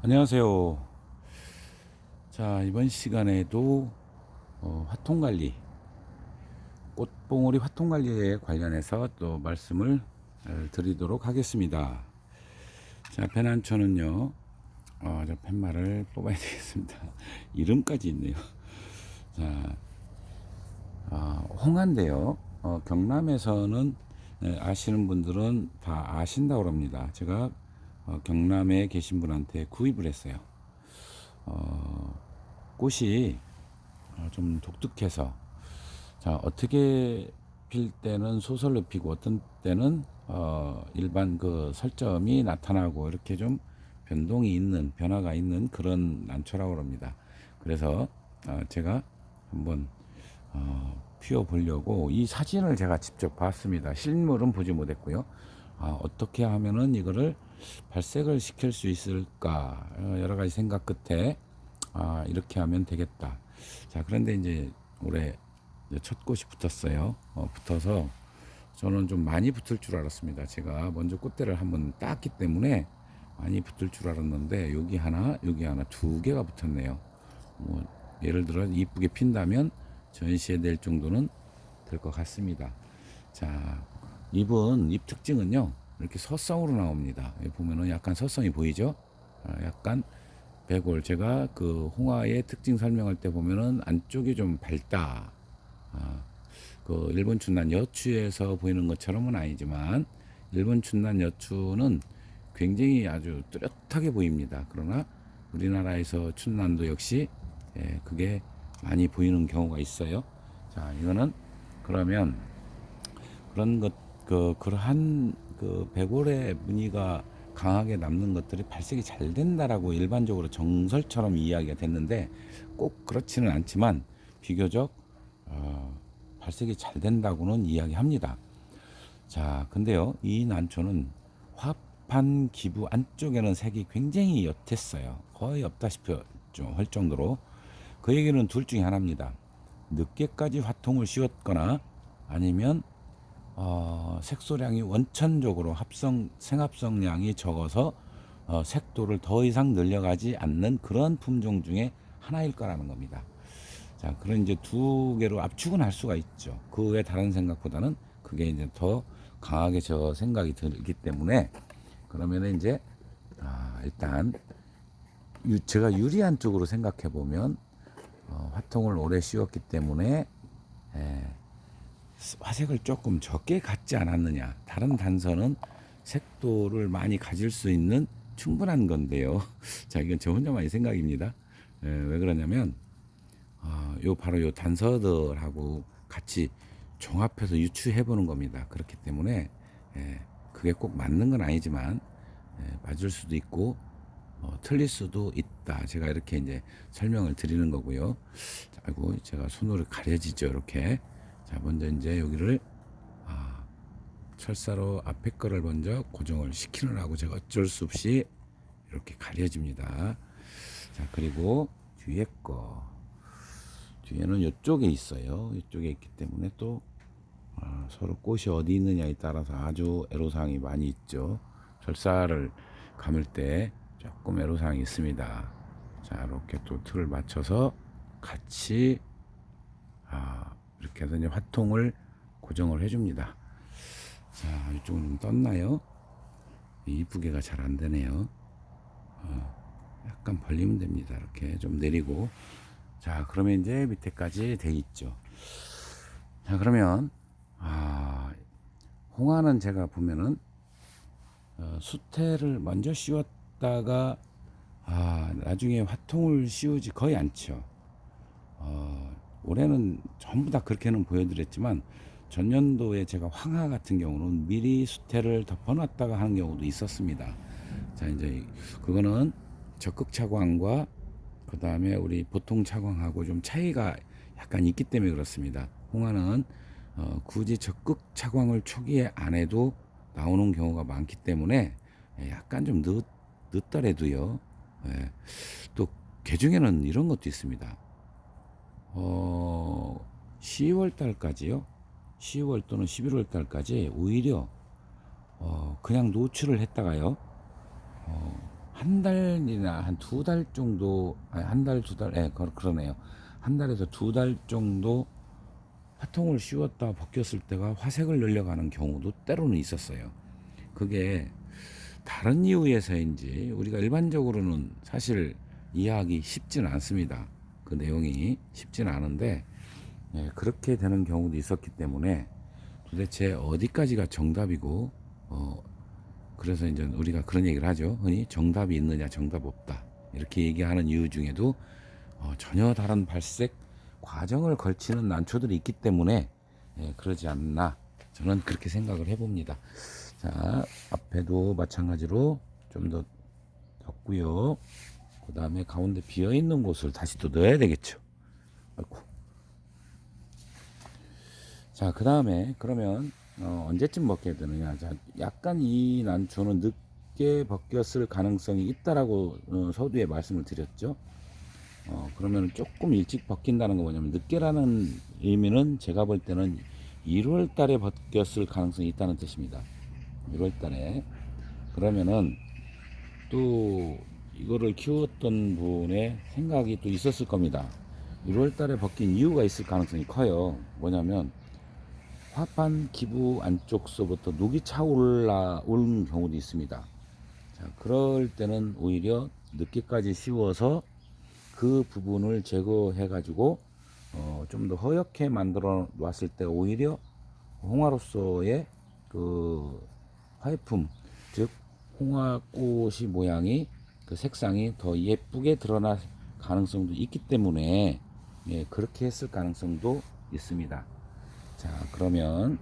안녕하세요. 자, 이번 시간에도 화통관리, 꽃봉오리 화통관리에 관련해서 또 말씀을 드리도록 하겠습니다. 자, 배난초는요, 저 팻말을 뽑아야 되겠습니다. 이름까지 있네요. 자, 홍한데요. 경남에서는 아시는 분들은 다 아신다고 합니다. 제가 경남에 계신 분한테 구입을 했어요. 꽃이 좀 독특해서, 자, 어떻게 필 때는 소설로 피고 어떤 때는 일반 그 설점이 나타나고 이렇게 좀 변동이 있는, 변화가 있는 그런 난초라고 합니다. 그래서 제가 한번 피워 보려고 이 사진을 제가 직접 봤습니다. 실물은 보지 못했고요. 어떻게 하면은 이거를 발색을 시킬 수 있을까, 여러 가지 생각 끝에 이렇게 하면 되겠다. 자, 그런데 이제 올해 첫 꽃이 붙었어요. 붙어서 저는 좀 많이 붙을 줄 알았습니다. 제가 먼저 꽃대를 한번 땄기 때문에 많이 붙을 줄 알았는데 여기 하나, 여기 하나 두 개가 붙었네요. 뭐 예를 들어 이쁘게 핀다면 전시해 될 정도는 될 것 같습니다. 자, 잎 특징은요, 이렇게 서성으로 나옵니다. 여기 보면은 약간 서성이 보이죠? 약간 배골, 제가 그 홍화의 특징 설명할 때 보면은 안쪽이 좀 밝다. 그 일본 춘난 여추에서 보이는 것처럼은 아니지만 일본 춘난 여추는 굉장히 아주 뚜렷하게 보입니다. 그러나 우리나라에서 춘난도 역시 그게 많이 보이는 경우가 있어요. 자, 이거는 그러면 그런 것, 그러한 그 배골의 무늬가 강하게 남는 것들이 발색이 잘 된다라고 일반적으로 정설처럼 이야기가 됐는데 꼭 그렇지는 않지만 비교적 발색이 잘 된다고는 이야기합니다. 자, 근데요, 이 난초는 화판 기부 안쪽에는 색이 굉장히 옅했어요. 거의 없다시피 할 정도로. 그 얘기는 둘 중에 하나입니다. 늦게까지 화통을 씌웠거나 아니면 색소량이 원천적으로 생합성량이 적어서 색도를 더 이상 늘려가지 않는 그런 품종 중에 하나일 거라는 겁니다. 자, 그런 이제 두 개로 압축은 할 수가 있죠. 그 외 다른 생각보다는 그게 이제 더 강하게 저 생각이 들기 때문에 그러면 이제 일단 제가 유리한 쪽으로 생각해 보면 화통을 오래 씌웠기 때문에 화색을 조금 적게 갖지 않았느냐. 다른 단서는 색도를 많이 가질 수 있는 충분한 건데요. 자, 이건 저 혼자만의 생각입니다. 왜 그러냐면 요 바로 요 단서들하고 같이 종합해서 유추해 보는 겁니다. 그렇기 때문에 그게 꼭 맞는 건 아니지만 맞을 수도 있고 틀릴 수도 있다. 제가 이렇게 이제 설명을 드리는 거고요. 자, 아이고 제가 손으로 가려지죠. 이렇게. 자, 먼저 이제 여기를 철사로 앞에 거를 먼저 고정을 시키느라고 제가 어쩔 수 없이 이렇게 가려집니다. 자, 그리고 뒤에 거. 뒤에는 이쪽에 있어요. 이쪽에 있기 때문에 또 서로 꽃이 어디 있느냐에 따라서 아주 애로사항이 많이 있죠. 철사를 감을 때 조금 애로사항이 있습니다. 자, 이렇게 또 틀을 맞춰서 같이 이렇게 해서 이제 화통을 고정을 해줍니다. 자, 이쪽은 좀 떴나요? 이쁘게가 잘 안 되네요. 약간 벌리면 됩니다. 이렇게 좀 내리고. 자, 그러면 이제 밑에까지 돼 있죠. 자, 그러면 홍화는 제가 보면은 수태를 먼저 씌웠다가 나중에 화통을 씌우지 거의 않죠. 올해는 전부 다 그렇게는 보여드렸지만 전년도에 제가 황화 같은 경우는 미리 수태를 덮어놨다가 하는 경우도 있었습니다. 자, 이제 그거는 적극 차광과 그 다음에 우리 보통 차광하고 좀 차이가 약간 있기 때문에 그렇습니다. 홍화는 굳이 적극 차광을 초기에 안 해도 나오는 경우가 많기 때문에 약간 좀 늦더라도요. 또 개중에는 이런 것도 있습니다. 10월 달까지요. 10월 또는 11월 달까지 오히려 그냥 노출을 했다가요. 한 달이나 한 두 달 정도, 아니 한 달, 두 달, 예, 그러네요. 한 달에서 두 달 정도 화통을 씌웠다 벗겼을 때가 화색을 늘려가는 경우도 때로는 있었어요. 그게 다른 이유에서인지 우리가 일반적으로는 사실 이해하기 쉽지는 않습니다. 그 내용이 쉽지는 않은데, 예, 그렇게 되는 경우도 있었기 때문에 도대체 어디까지가 정답이고, 그래서 이제 우리가 그런 얘기를 하죠. 흔히 정답이 있느냐, 정답 없다. 이렇게 얘기하는 이유 중에도 전혀 다른 발색 과정을 걸치는 난초들이 있기 때문에, 예, 그러지 않나. 저는 그렇게 생각을 해봅니다. 자, 앞에도 마찬가지로 좀 더 덮고요. 그 다음에 가운데 비어 있는 곳을 다시 또 넣어야 되겠죠. 아이고. 자, 그 다음에 그러면 언제쯤 벗겨야 되느냐. 자, 약간 이 난초는 늦게 벗겼을 가능성이 있다라고 서두에 말씀을 드렸죠. 그러면 조금 일찍 벗긴다는 거 뭐냐면, 늦게라는 의미는 제가 볼 때는 1월 달에 벗겼을 가능성이 있다는 뜻입니다. 1월 달에. 그러면은 또 이거를 키웠던 분의 생각이 또 있었을 겁니다. 1월 달에 벗긴 이유가 있을 가능성이 커요. 뭐냐면 화판 기부 안쪽서부터 녹이 차올라오는 경우도 있습니다. 자, 그럴 때는 오히려 늦게까지 씌워서 그 부분을 제거해 가지고 좀 더 허옇게 만들어 놨을 때 오히려 홍화로서의 그 화이품, 즉 홍화꽃이 모양이, 그 색상이 더 예쁘게 드러날 가능성도 있기 때문에, 예, 그렇게 했을 가능성도 있습니다. 자, 그러면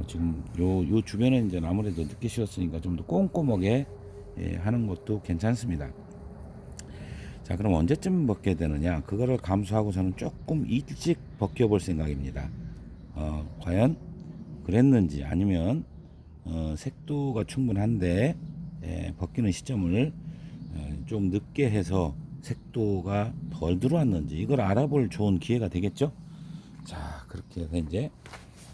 지금 요 주변에 이제 아무래도 늦게 씌웠으니까 좀 더 꼼꼼하게, 예, 하는 것도 괜찮습니다. 자, 그럼 언제쯤 벗겨야 되느냐? 그거를 감수하고 저는 조금 일찍 벗겨볼 생각입니다. 과연 그랬는지, 아니면 색도가 충분한데, 예, 벗기는 시점을 좀 늦게 해서 색도가 덜 들어왔는지, 이걸 알아볼 좋은 기회가 되겠죠. 자, 그렇게 해서 이제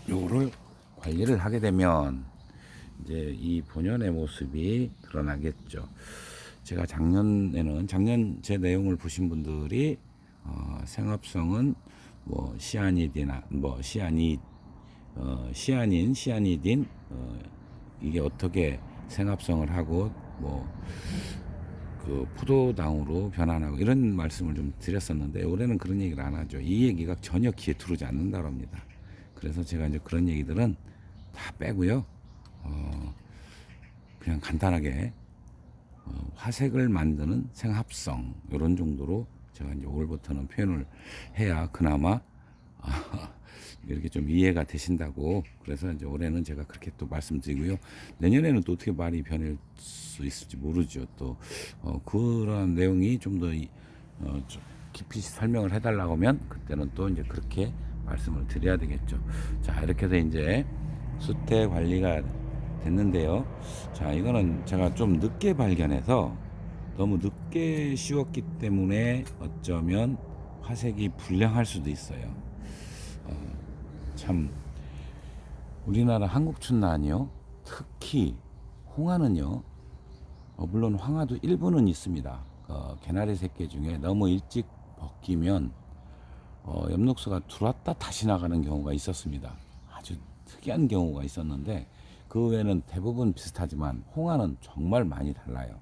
요거를 관리를 하게 되면 이제 이 본연의 모습이 드러나겠죠. 제가 작년 제 내용을 보신 분들이 생합성은 뭐 시아니디나 뭐 시아닌 이게 어떻게 생합성을 하고 뭐 그 포도당으로 변환하고 이런 말씀을 좀 드렸었는데, 올해는 그런 얘기를 안 하죠. 이 얘기가 전혀 귀에 들어오지 않는다고 합니다. 그래서 제가 이제 그런 얘기들은 다 빼고요. 그냥 간단하게 화색을 만드는 생합성, 이런 정도로 제가 이제 올해부터는 표현을 해야 그나마 이렇게 좀 이해가 되신다고. 그래서 이제 올해는 제가 그렇게 또 말씀드리고요. 내년에는 또 어떻게 말이 변할 수 있을지 모르죠. 또 그런 내용이 좀 더 깊이 설명을 해달라고 하면 그때는 또 이제 그렇게 말씀을 드려야 되겠죠. 자, 이렇게 해서 이제 수태 관리가 됐는데요. 자, 이거는 제가 좀 늦게 발견해서 너무 늦게 씌웠기 때문에 어쩌면 화색이 불량할 수도 있어요. 참, 우리나라 한국춘나은요, 특히 홍화는요, 물론 황화도 일부는 있습니다. 개나리 새끼 중에 너무 일찍 벗기면 엽록소가 들어왔다 다시 나가는 경우가 있었습니다. 아주 특이한 경우가 있었는데, 그 외에는 대부분 비슷하지만 홍화는 정말 많이 달라요.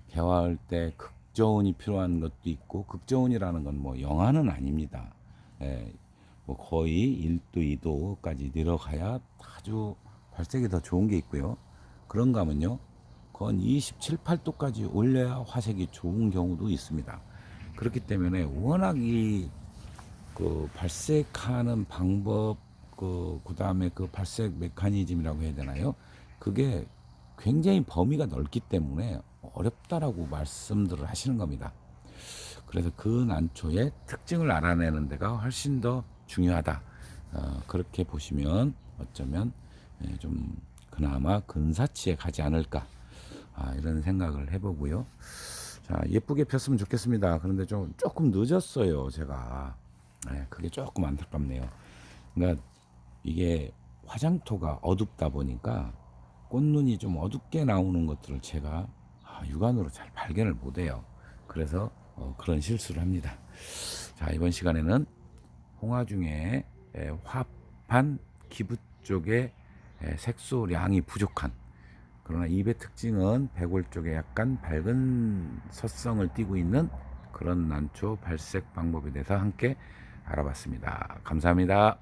개화할 때 극저온이 필요한 것도 있고, 극저온이라는 건 뭐 영하는 아닙니다. 예, 뭐 거의 1도, 2도까지 내려가야 아주 발색이 더 좋은 게 있고요. 그런가 하면요, 그건 27, 8도까지 올려야 화색이 좋은 경우도 있습니다. 그렇기 때문에 워낙 그 발색하는 방법, 그 다음에 그 발색 메커니즘이라고 해야 되나요? 그게 굉장히 범위가 넓기 때문에 어렵다라고 말씀들을 하시는 겁니다. 그래서 그 난초의 특징을 알아내는 데가 훨씬 더 중요하다. 그렇게 보시면 어쩌면 좀 그나마 근사치에 가지 않을까, 이런 생각을 해보고요. 자, 예쁘게 폈으면 좋겠습니다. 그런데 조금 늦었어요, 제가. 그게 조금 안타깝네요. 그러니까 이게 화장토가 어둡다 보니까 꽃눈이 좀 어둡게 나오는 것들을 제가 육안으로 잘 발견을 못해요. 그래서 그런 실수를 합니다. 자, 이번 시간에는 홍화 중에 화판 기부 쪽에 색소량이 부족한, 그러나 잎의 특징은 백월 쪽에 약간 밝은 서성을 띠고 있는 그런 난초 발색 방법에 대해서 함께 알아봤습니다. 감사합니다.